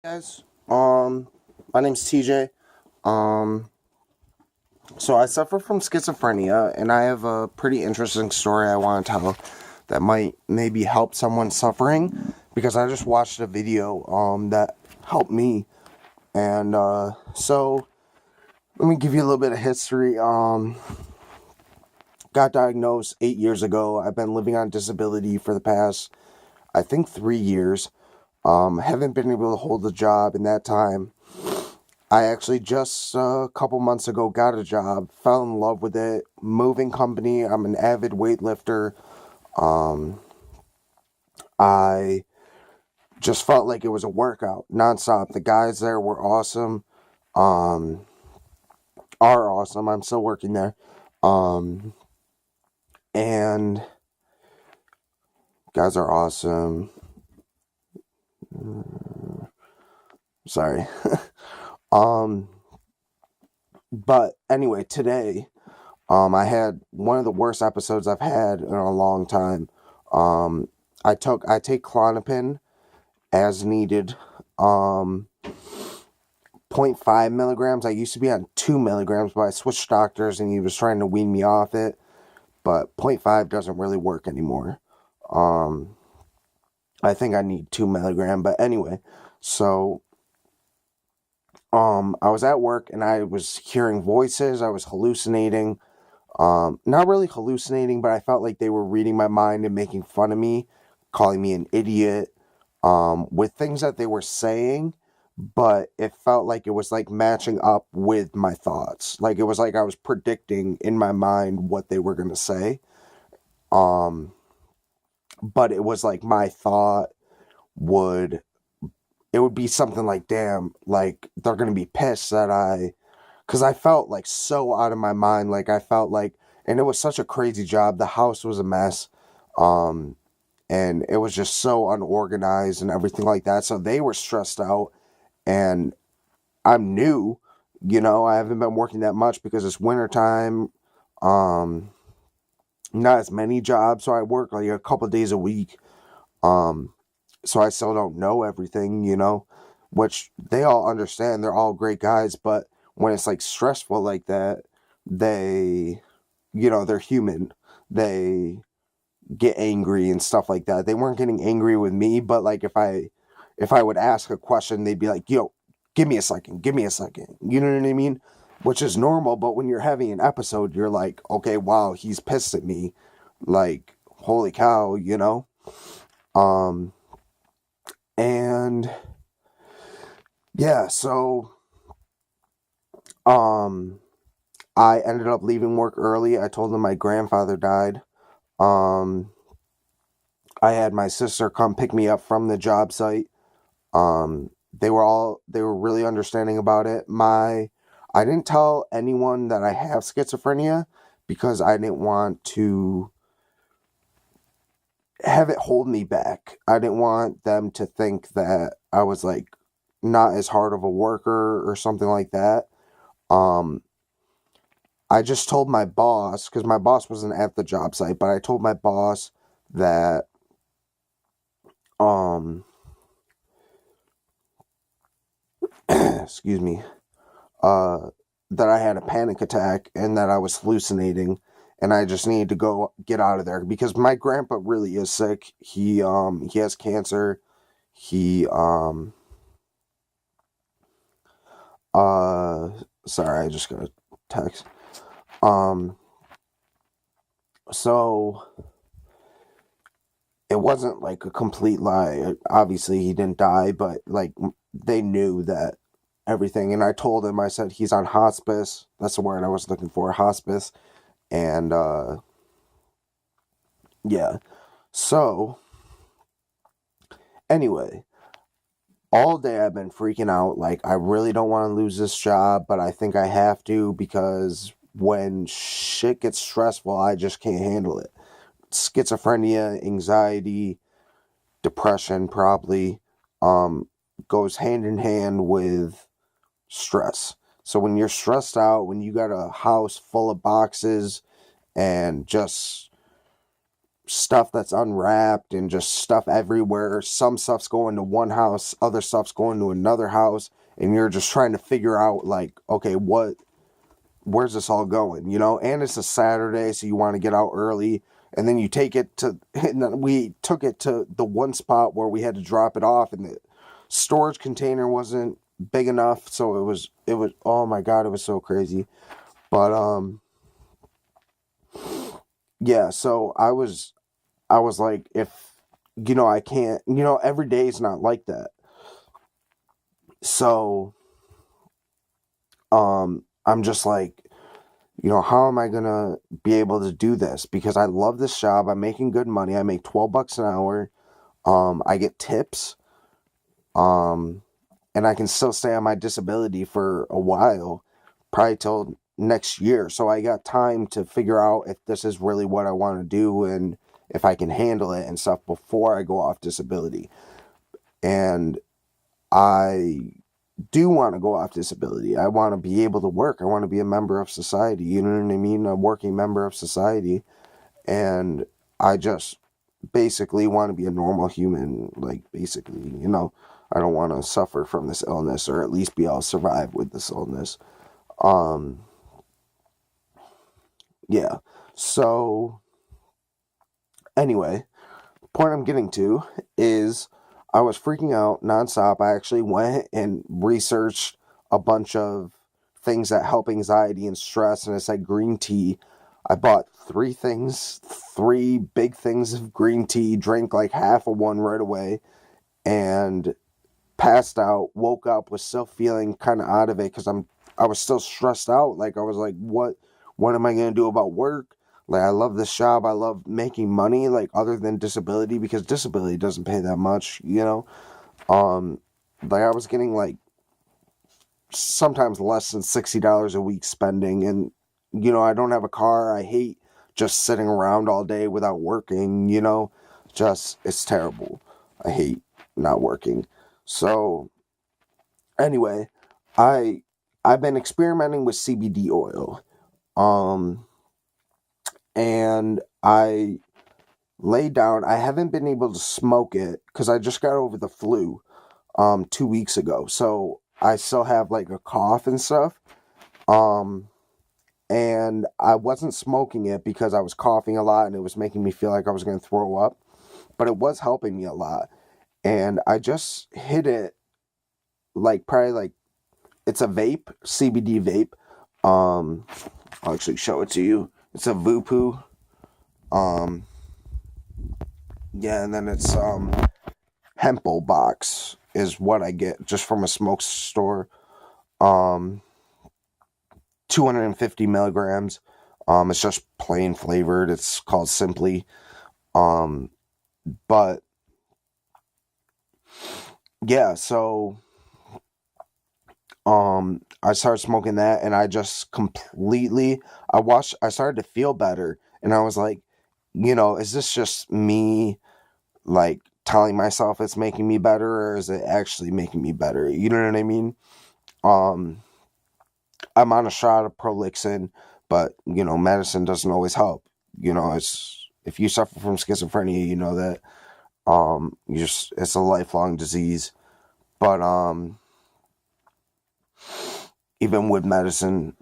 Guys, my name's TJ. Um, so I suffer from schizophrenia, and I have a pretty interesting story I want to tell that might maybe help someone suffering because I just watched a video that helped me, and so let me give you a little bit of history. Got diagnosed 8 years ago. I've been living on disability for the past, I think, 3 years. Haven't been able to hold a job in that time. I actually just a couple months ago got a job, fell in love with it, moving company. I'm an avid weightlifter. Um, I just felt like it was a workout nonstop. The guys there were awesome, um, are awesome. I'm still working there. Um, and guys are awesome. Sorry. um, but anyway, today, I had one of the worst episodes I've had in a long time. Um, I take Klonopin as needed. Um, 0.5 milligrams. I used to be on 2 milligrams, but I switched doctors and he was trying to wean me off it. But zero point 0.5 doesn't really work anymore. Um, I think I need 2 milligram. But anyway, so I was at work and I was hearing voices. I was hallucinating. Not really hallucinating, but I felt like they were reading my mind and making fun of me, calling me an idiot, with things that they were saying, but it felt like it was like matching up with my thoughts. Like it was like I was predicting in my mind what they were going to say. Um, but it was like my thought would, it would be something like, damn, like they're going to be pissed that because I felt like so out of my mind. Like I felt like, and it was such a crazy job. The house was a mess. Um, and it was just so unorganized and everything like that. So they were stressed out, and I'm new, I haven't been working that much because it's wintertime. Um, Not as many jobs, so I work like a couple of days a week. Um, so I still don't know everything, which they all understand. They're all great guys, but when it's like stressful like that, they, they're human. They get angry and stuff like that. They weren't getting angry with me, but like if I would ask a question, they'd be like, "Yo, give me a second, give me a second." You know what I mean? Which is normal, but when you're having an episode, you're like, "Okay, wow, he's pissed at me." Like, holy cow. Um and yeah, so um I ended up leaving work early. I told them my grandfather died. Um I had my sister come pick me up from the job site. They were really understanding about it. I didn't tell anyone that I have schizophrenia because I didn't want to have it hold me back. I didn't want them to think that I was like not as hard of a worker or something like that. Um, I just told my boss, because my boss wasn't at the job site, but I told my boss that um excuse me, uh, that I had a panic attack and that I was hallucinating, and I just needed to go get out of there because my grandpa really is sick. He has cancer. He uh sorry, I just got a text. Um so it wasn't like a complete lie. Obviously he didn't die, but like they knew that everything, and I told him, I said he's on hospice. That's the word I was looking for, hospice. And yeah. So anyway, all day I've been freaking out. Like, I really don't want to lose this job, but I think I have to because when shit gets stressful, I just can't handle it. Schizophrenia, anxiety, depression probably um, goes hand in hand with stress. So when you're stressed out, when you got a house full of boxes and just stuff that's unwrapped and just stuff everywhere. Some stuff's going to one house, other stuff's going to another house, and you're just trying to figure out, like, okay, where's this all going, you know? And it's a Saturday, so you want to get out early, and then you take it to, and then we took it to the one spot where we had to drop it off, and the storage container wasn't big enough, so it was, oh my God, it was so crazy. But, yeah, so I was like, if, you know, I can't, you know, every day is not like that. So, I'm just like, you know, how am I gonna be able to do this? Because I love this job. I'm making good money. I make $12 an hour. I get tips. Um, and I can still stay on my disability for a while, probably till next year. So I got time to figure out if this is really what I want to do and if I can handle it and stuff before I go off disability. And I do want to go off disability. I want to be able to work. I want to be a member of society. You know what I mean? A working member of society. And I just basically want to be a normal human. Like, basically, you know, I don't want to suffer from this illness, or at least be able to survive with this illness. Um, yeah. So, anyway, point I'm getting to is I was freaking out nonstop. I actually went and researched a bunch of things that help anxiety and stress, and it said green tea. I bought three big things of green tea, drank like half of one right away, and passed out. Woke up, was still feeling kind of out of it because I was still stressed out. Like, I was like, what am I gonna do about work? Like, I love this job. I love making money, like, other than disability, because disability doesn't pay that much, you know? Um, like, I was getting, like, sometimes less than $60 a week spending, and, you know, I don't have a car. I hate just sitting around all day without working, you know? Just, it's terrible. I hate not working. So, anyway, I, I've been experimenting with CBD oil. Um, and I laid down. I haven't been able to smoke it because I just got over the flu 2 weeks ago. So I still have like a cough and stuff. Um and I wasn't smoking it because I was coughing a lot and it was making me feel like I was going to throw up, but it was helping me a lot. And I just hit it, like, probably like, it's a vape, CBD vape. I'll actually show it to you. It's a Vupu. Um yeah, and then it's Hempel box is what I get just from a smoke store. Um, 250 milligrams. It's just plain flavored. It's called Simply. Um, but yeah, so I started smoking that, and I just completely. I started to feel better, and I was like, you know, is this just me, like, telling myself it's making me better, or is it actually making me better? You know what I mean? Um, I'm on a shot of Prolixin, but, you know, medicine doesn't always help. You know, it's, if you suffer from schizophrenia, you know that you just, it's a lifelong disease. But even with medicine,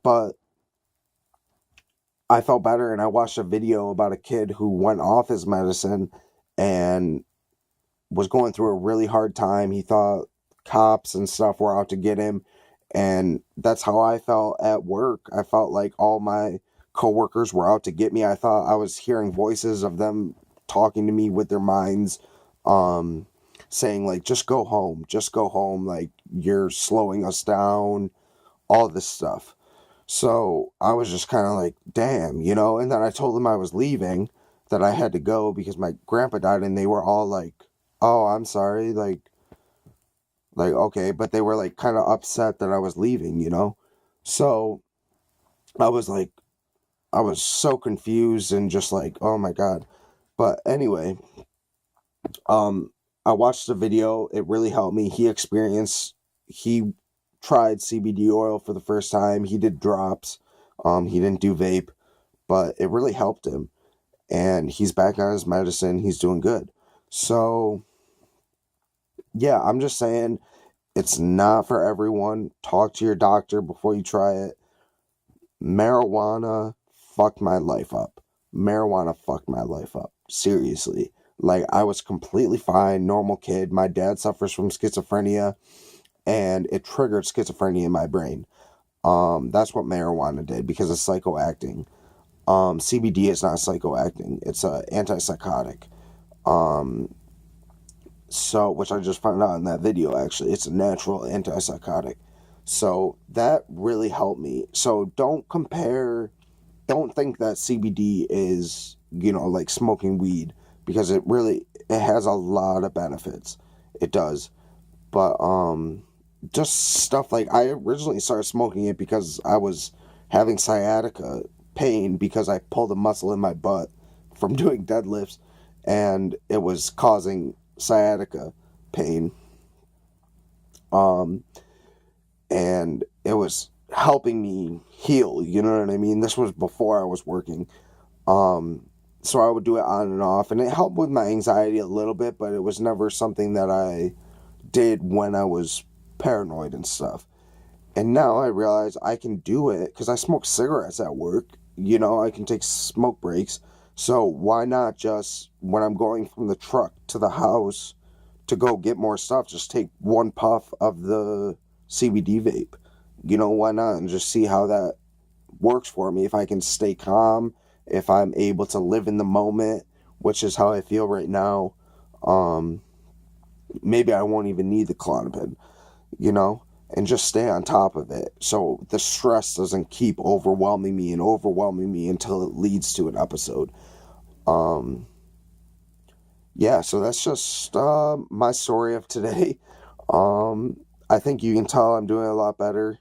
but I felt better, and I watched a video about a kid who went off his medicine and was going through a really hard time. He thought cops and stuff were out to get him, and that's how I felt at work. I felt like all my coworkers were out to get me. I thought I was hearing voices of them talking to me with their minds, um, saying like, just go home, like, you're slowing us down, all this stuff. So I was just kind of like, damn, you know. And then I told them I was leaving, that I had to go because my grandpa died, and they were all like, oh, I'm sorry, like, okay, but they were like kind of upset that I was leaving, you know? So I was like, I was so confused and just like, oh my God. But anyway, um, I watched the video. It really helped me. He tried CBD oil for the first time. He did drops. He didn't do vape, but it really helped him. and he's back on his medicine. He's doing good. So, yeah, I'm just saying it's not for everyone. Talk to your doctor before you try it. Marijuana fucked my life up. Marijuana fucked my life up. Seriously. Like, I was completely fine, normal kid. My dad suffers from schizophrenia, and it triggered schizophrenia in my brain. That's what marijuana did because it's psychoacting. CBD is not psychoacting; it's a antipsychotic. Um, so, which I just found out in that video. Actually, it's a natural antipsychotic. So that really helped me. So don't compare. Don't think that CBD is like smoking weed, because it has a lot of benefits. It does, but just stuff like, I originally started smoking it because I was having sciatica pain because I pulled a muscle in my butt from doing deadlifts, and it was causing sciatica pain. Um, and it was helping me heal. You know what I mean? This was before I was working. So I would do it on and off, and it helped with my anxiety a little bit, but it was never something that I did when I was paranoid and stuff. And now I realize I can do it because I smoke cigarettes at work. I can take smoke breaks. So why not just, when I'm going from the truck to the house to go get more stuff, just take one puff of the CBD vape? Why not? And just see how that works for me. If I can stay calm, if I'm able to live in the moment, which is how I feel right now, maybe I won't even need the Klonopin, and just stay on top of it. So the stress doesn't keep overwhelming me until it leads to an episode. Yeah, so that's just my story of today. I think you can tell I'm doing a lot better.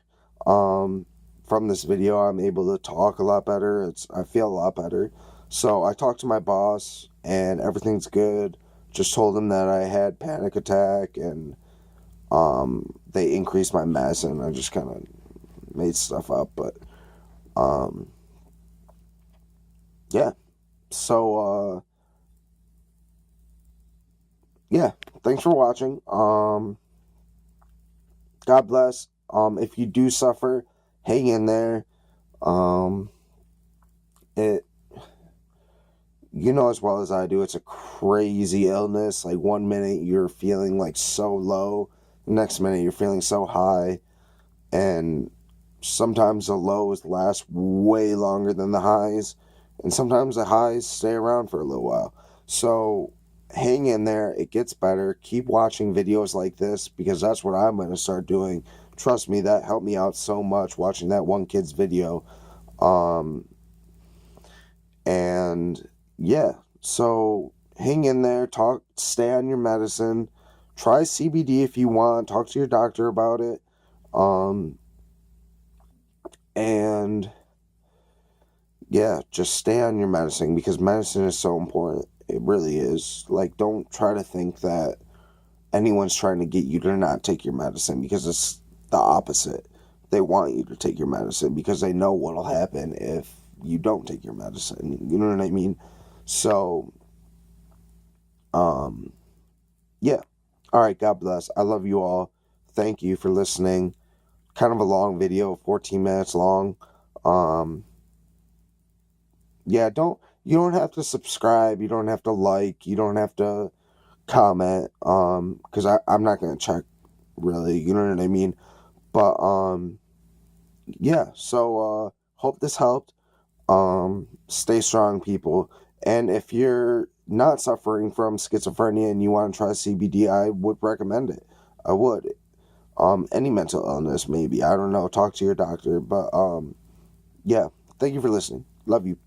From this video, I'm able to talk a lot better. I feel a lot better. So I talked to my boss, and everything's good. Just told him that I had panic attack, and they increased my meds, and I just kind of made stuff up. But yeah. So yeah. Thanks for watching. God bless. If you do suffer, hang in there. It, as well as I do, it's a crazy illness. Like, one minute you're feeling like so low, the next minute you're feeling so high, and sometimes the lows last way longer than the highs, and sometimes the highs stay around for a little while. So hang in there. It gets better. Keep watching videos like this, because that's what I'm going to start doing. Trust me, that helped me out so much, watching that one kid's video. And yeah, so hang in there, stay on your medicine, try CBD if you want, talk to your doctor about it. And yeah, just stay on your medicine, because medicine is so important. It really is. Like, don't try to think that anyone's trying to get you to not take your medicine, because it's the opposite. They want you to take your medicine because they know what'll happen if you don't take your medicine. You know what I mean? So, yeah. All right, God bless. I love you all. Thank you for listening. Kind of a long video, 14 minutes long. Yeah, you don't have to subscribe, you don't have to like, you don't have to comment, because I'm not gonna check, really, you know what I mean? But yeah, so hope this helped. Stay strong, people. And if you're not suffering from schizophrenia and you want to try CBD, I would recommend it. I would. Any mental illness, maybe, I don't know, talk to your doctor. But yeah, thank you for listening. Love you.